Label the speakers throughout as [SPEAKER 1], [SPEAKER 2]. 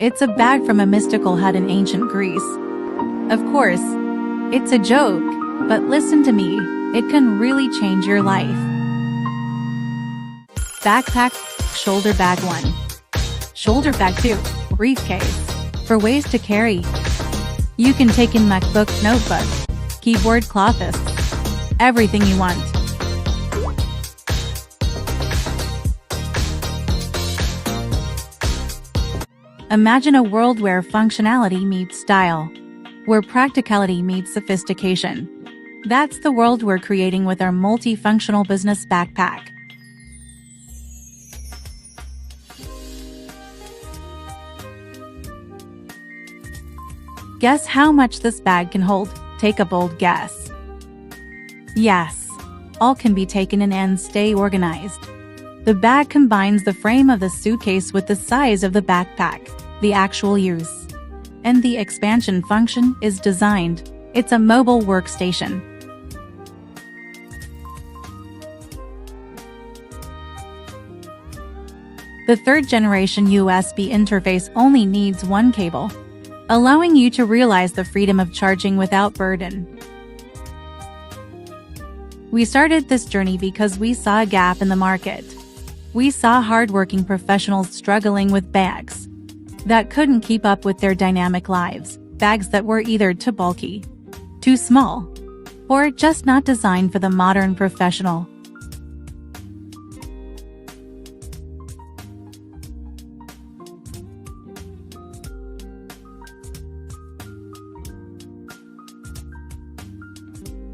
[SPEAKER 1] It's a bag from a mystical hut in ancient Greece. Of course, it's a joke, but listen to me, it can really change your life. Backpack, shoulder bag 1. Shoulder bag 2, briefcase. For ways to carry. You can take in MacBook, notebook, keyboard, clothes, everything you want. Imagine a world where functionality meets style, where practicality meets sophistication. That's the world we're creating with our multifunctional business backpack. Guess how much this bag can hold? Take a bold guess. Yes, all can be taken in and stay organized. The bag combines the frame of the suitcase with the size of the backpack, the actual use. And the expansion function is designed. It's a mobile workstation. The third-generation USB interface only needs one cable, allowing you to realize the freedom of charging without burden. We started this journey because we saw a gap in the market. We saw hardworking professionals struggling with bags that couldn't keep up with their dynamic lives, bags that were either too bulky, too small, or just not designed for the modern professional.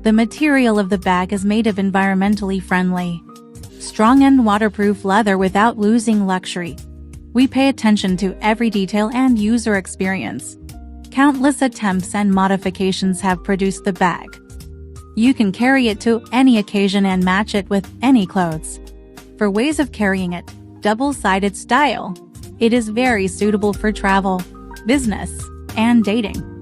[SPEAKER 1] The material of the bag is made of environmentally friendly, strong and waterproof leather without losing luxury. We pay attention to every detail and user experience. Countless attempts and modifications have produced the bag. You can carry it to any occasion and match it with any clothes. For ways of carrying it, double-sided style. It is very suitable for travel, business, and dating.